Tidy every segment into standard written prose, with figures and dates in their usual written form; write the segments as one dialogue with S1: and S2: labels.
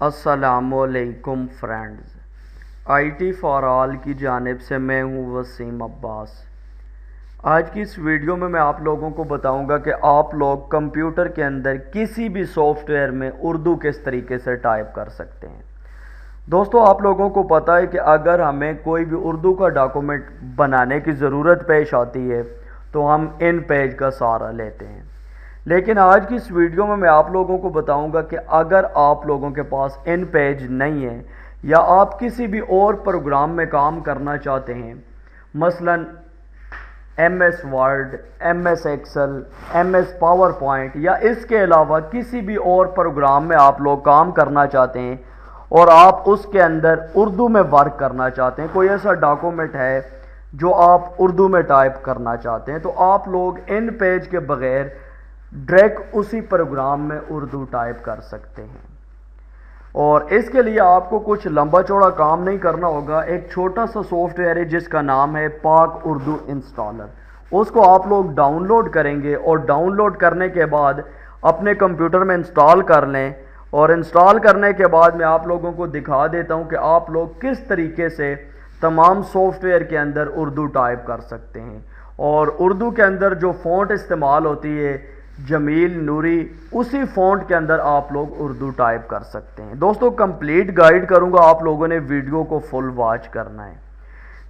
S1: अस्सलामुअलैकुम friends, IT for all की जानिब से मैं हूं वसीम अब्बास। आज की इस वीडियो में मैं आप लोगों को बताऊंगा कि आप लोग कंप्यूटर के अंदर किसी भी सॉफ्टवेयर में उर्दू किस तरीके से टाइप कर सकते हैं। दोस्तों, आप लोगों को पता है कि अगर हमें कोई भी उर्दू का डॉक्यूमेंट बनाने की ज़रूरत पेश आती है तो हम इन पेज का सहारा लेते हैं। लेकिन आज की इस वीडियो में मैं आप लोगों को बताऊंगा कि अगर आप लोगों के पास इन पेज नहीं है या आप किसी भी और प्रोग्राम में काम करना चाहते हैं, मसलन MS word, MS excel, MS power point या इसके अलावा किसी भी और प्रोग्राम में आप लोग काम करना चाहते हैं और आप उसके अंदर उर्दू में वर्क करना चाहते हैं, कोई ऐसा डॉक्यूमेंट है जो आप उर्दू में टाइप करना चाहते हैं, तो आप लोग इन पेज के बगैर डायरेक्ट उसी प्रोग्राम में उर्दू टाइप कर सकते हैं। और इसके लिए आपको कुछ लंबा चौड़ा काम नहीं करना होगा। एक छोटा सा सॉफ्टवेयर है जिसका नाम है पाक उर्दू इंस्टॉलर। उसको आप लोग डाउनलोड करेंगे और डाउनलोड करने के बाद अपने कंप्यूटर में इंस्टॉल कर लें। और इंस्टॉल करने के बाद मैं आप लोगों को दिखा देता हूं कि आप लोग किस तरीके से तमाम सॉफ्टवेयर के अंदर उर्दू टाइप कर सकते हैं। और उर्दू के अंदर जो फ़ॉन्ट इस्तेमाल होती है जमील नूरी, उसी फ़ॉन्ट के अंदर आप लोग उर्दू टाइप कर सकते हैं। दोस्तों, कंप्लीट गाइड करूंगा, आप लोगों ने वीडियो को फुल वॉच करना है।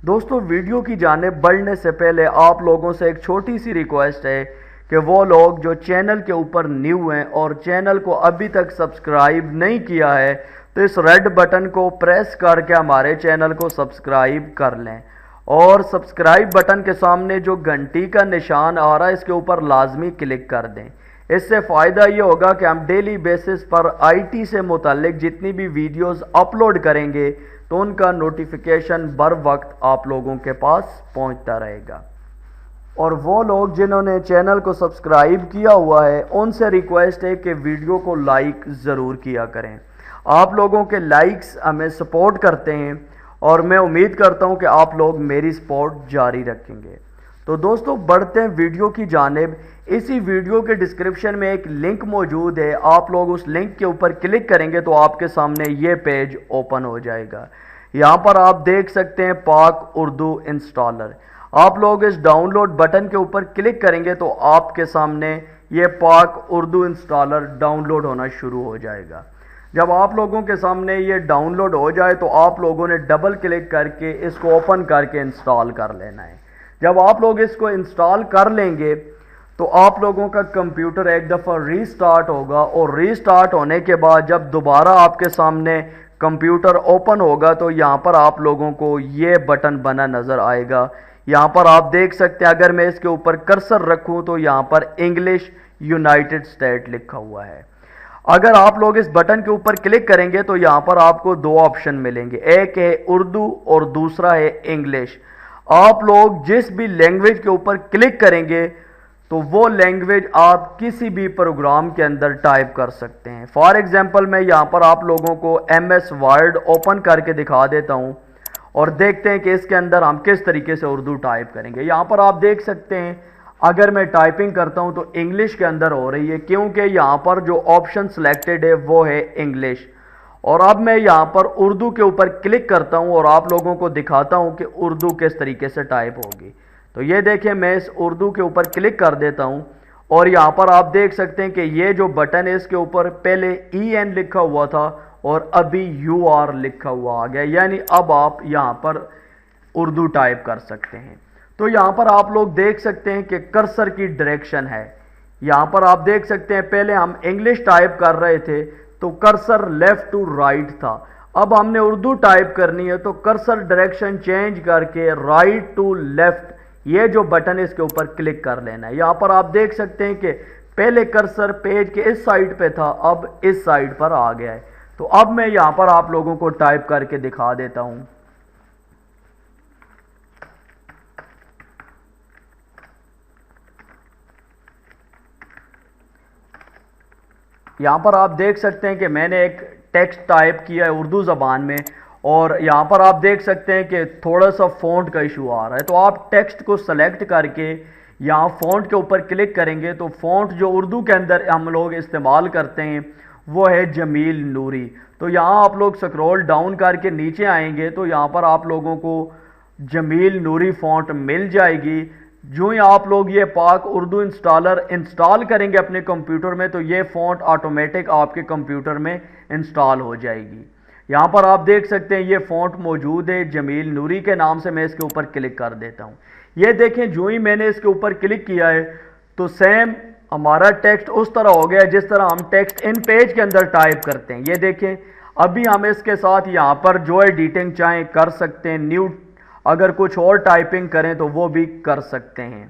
S1: दोस्तों, वीडियो की जानिब बढ़ने से पहले आप लोगों से एक छोटी सी रिक्वेस्ट है कि वो लोग जो चैनल के ऊपर न्यू हैं और चैनल को अभी तक सब्सक्राइब नहीं किया है तो इस रेड बटन को प्रेस करके हमारे चैनल को सब्सक्राइब कर लें। और सब्सक्राइब बटन के सामने जो घंटी का निशान आ रहा है इसके ऊपर लाजमी क्लिक कर दें। इससे फ़ायदा ये होगा कि हम डेली बेसिस पर IT से मुताल्लिक जितनी भी वीडियोस अपलोड करेंगे तो उनका नोटिफिकेशन बर वक्त आप लोगों के पास पहुंचता रहेगा। और वो लोग जिन्होंने चैनल को सब्सक्राइब किया हुआ है उनसे रिक्वेस्ट है कि वीडियो को लाइक ज़रूर किया करें। आप लोगों के लाइक्स हमें सपोर्ट करते हैं और मैं उम्मीद करता हूं कि आप लोग मेरी सपोर्ट जारी रखेंगे। तो दोस्तों, बढ़ते हैं वीडियो की जानिब। इसी वीडियो के डिस्क्रिप्शन में एक लिंक मौजूद है, आप लोग उस लिंक के ऊपर क्लिक करेंगे तो आपके सामने ये पेज ओपन हो जाएगा। यहाँ पर आप देख सकते हैं पाक उर्दू इंस्टॉलर। आप लोग इस डाउनलोड बटन के ऊपर क्लिक करेंगे तो आपके सामने ये पाक उर्दू इंस्टॉलर डाउनलोड होना शुरू हो जाएगा। जब आप लोगों के सामने ये डाउनलोड हो जाए तो आप लोगों ने डबल क्लिक करके इसको ओपन करके इंस्टॉल कर लेना है। जब आप लोग इसको इंस्टॉल कर लेंगे तो आप लोगों का कंप्यूटर एक दफ़ा रीस्टार्ट होगा और रीस्टार्ट होने के बाद जब दोबारा आपके सामने कंप्यूटर ओपन होगा तो यहाँ पर आप लोगों को ये बटन बना नज़र आएगा। यहाँ पर आप देख सकते हैं, अगर मैं इसके ऊपर कर्सर रखूँ तो यहाँ पर इंग्लिश यूनाइटेड स्टेट लिखा हुआ है। अगर आप लोग इस बटन के ऊपर क्लिक करेंगे तो यहाँ पर आपको दो ऑप्शन मिलेंगे, एक है उर्दू और दूसरा है इंग्लिश। आप लोग जिस भी लैंग्वेज के ऊपर क्लिक करेंगे तो वो लैंग्वेज आप किसी भी प्रोग्राम के अंदर टाइप कर सकते हैं। फॉर एग्जांपल मैं यहाँ पर आप लोगों को MS वर्ड ओपन करके दिखा देता हूँ और देखते हैं कि इसके अंदर हम किस तरीके से उर्दू टाइप करेंगे। यहाँ पर आप देख सकते हैं, अगर मैं टाइपिंग करता हूं तो इंग्लिश के अंदर हो रही है क्योंकि यहां पर जो ऑप्शन सिलेक्टेड है वो है इंग्लिश। और अब मैं यहां पर उर्दू के ऊपर क्लिक करता हूं और आप लोगों को दिखाता हूं कि उर्दू किस तरीके से टाइप होगी। तो ये देखें, मैं इस उर्दू के ऊपर क्लिक कर देता हूं और यहां पर आप देख सकते हैं कि ये जो बटन है इसके ऊपर पहले EN लिखा हुआ था और अभी UR लिखा हुआ आ गया, यानी अब आप यहां पर उर्दू टाइप कर सकते हैं। तो यहां पर आप लोग देख सकते हैं कि कर्सर की डायरेक्शन है। यहां पर आप देख सकते हैं, पहले हम इंग्लिश टाइप कर रहे थे तो कर्सर लेफ्ट टू राइट था, अब हमने उर्दू टाइप करनी है तो कर्सर डायरेक्शन चेंज करके राइट टू लेफ्ट, ये जो बटन है इसके ऊपर क्लिक कर लेना है। यहां पर आप देख सकते हैं कि पहले कर्सर पेज के इस साइड पे था, अब इस साइड पर आ गया है। तो अब मैं यहां पर आप लोगों को टाइप करके दिखा देता हूं। यहाँ पर आप देख सकते हैं कि मैंने एक टेक्स्ट टाइप किया है उर्दू ज़बान में और यहाँ पर आप देख सकते हैं कि थोड़ा सा फ़ॉन्ट का इशू आ रहा है। तो आप टेक्स्ट को सेलेक्ट करके यहाँ फ़ॉन्ट के ऊपर क्लिक करेंगे तो फ़ॉन्ट जो उर्दू के अंदर हम लोग इस्तेमाल करते हैं वो है जमील नूरी। تو یہاں آپ لوگ سکرول ڈاؤن کر کے نیچے آئیں گے تو یہاں پر آپ لوگوں کو جمیل نوری فونٹ مل جائے گی۔ جو ہی آپ لوگ یہ پاک اردو انسٹالر انسٹال کریں گے اپنے کمپیوٹر میں تو یہ فونٹ آٹومیٹک آپ کے کمپیوٹر میں انسٹال ہو جائے گی۔ یہاں پر آپ دیکھ سکتے ہیں یہ فونٹ موجود ہے جمیل نوری کے نام سے۔ میں اس کے اوپر کلک کر دیتا ہوں۔ یہ دیکھیں جو ہی میں نے اس کے اوپر کلک کیا ہے تو سیم ہمارا ٹیکسٹ اس طرح ہو گیا جس طرح ہم ٹیکسٹ ان پیج کے اندر ٹائپ کرتے ہیں۔ یہ دیکھیں ابھی ہم اس کے ساتھ یہاں پر جو ایڈیٹنگ چاہیں کر سکتے ہیں، نیو اگر کچھ اور ٹائپنگ کریں تو وہ بھی کر سکتے ہیں۔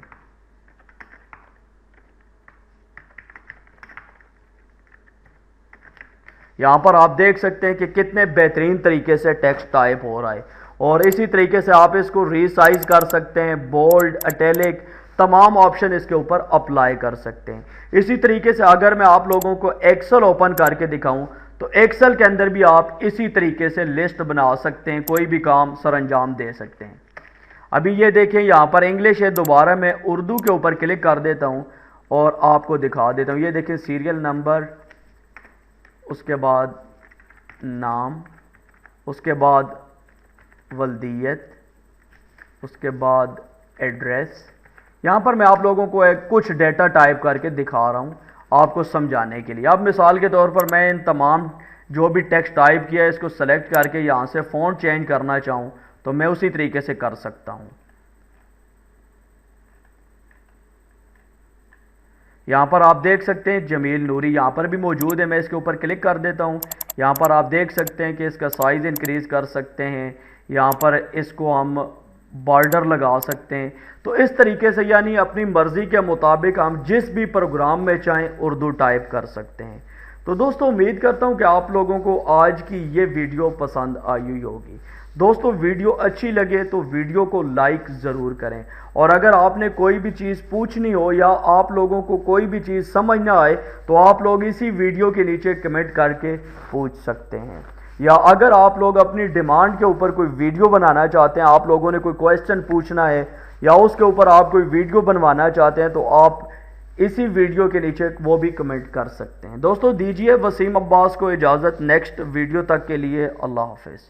S1: یہاں پر آپ دیکھ سکتے ہیں کہ کتنے بہترین طریقے سے ٹیکسٹ ٹائپ ہو رہا ہے، اور اسی طریقے سے آپ اس کو ریسائز کر سکتے ہیں، بولڈ، اٹیلک، تمام آپشن اس کے اوپر اپلائی کر سکتے ہیں۔ اسی طریقے سے اگر میں آپ لوگوں کو ایکسل اوپن کر کے دکھاؤں تو ایکسل کے اندر بھی آپ اسی طریقے سے لسٹ بنا سکتے ہیں، کوئی بھی کام سر انجام دے سکتے ہیں۔ ابھی یہ دیکھیں یہاں پر انگلش ہے، دوبارہ میں اردو کے اوپر کلک کر دیتا ہوں اور آپ کو دکھا دیتا ہوں۔ یہ دیکھیں سیریل نمبر، اس کے بعد نام، اس کے بعد ولدیت، اس کے بعد ایڈریس۔ یہاں پر میں آپ لوگوں کو کچھ ڈیٹا ٹائپ کر کے دکھا رہا ہوں آپ کو سمجھانے کے لیے۔ اب مثال کے طور پر میں ان تمام جو بھی ٹیکسٹ ٹائپ کیا ہے اس کو سلیکٹ کر کے یہاں سے فونٹ چینج کرنا چاہوں تو میں اسی طریقے سے کر سکتا ہوں۔ یہاں پر آپ دیکھ سکتے ہیں جمیل نوری یہاں پر بھی موجود ہے۔ میں اس کے اوپر کلک کر دیتا ہوں۔ یہاں پر آپ دیکھ سکتے ہیں کہ اس کا سائز انکریز کر سکتے ہیں، یہاں پر اس کو ہم بارڈر لگا سکتے ہیں۔ تو اس طریقے سے یعنی اپنی مرضی کے مطابق ہم جس بھی پروگرام میں چاہیں اردو ٹائپ کر سکتے ہیں۔ تو دوستو امید کرتا ہوں کہ آپ لوگوں کو آج کی یہ ویڈیو پسند آئی ہوئی ہوگی۔ دوستو ویڈیو اچھی لگے تو ویڈیو کو لائک ضرور کریں، اور اگر آپ نے کوئی بھی چیز پوچھنی ہو یا آپ لوگوں کو کوئی بھی چیز سمجھ نہ آئے تو آپ لوگ اسی ویڈیو کے نیچے کمنٹ کر کے پوچھ سکتے ہیں، یا اگر آپ لوگ اپنی ڈیمانڈ کے اوپر کوئی ویڈیو بنانا چاہتے ہیں، آپ لوگوں نے کوئی کویسچن پوچھنا ہے یا اس کے اوپر آپ کوئی ویڈیو بنوانا چاہتے ہیں تو آپ اسی ویڈیو کے نیچے وہ بھی کمنٹ کر سکتے ہیں۔ دوستو دیجیے وسیم عباس کو اجازت، نیکسٹ ویڈیو تک کے لیے اللہ حافظ۔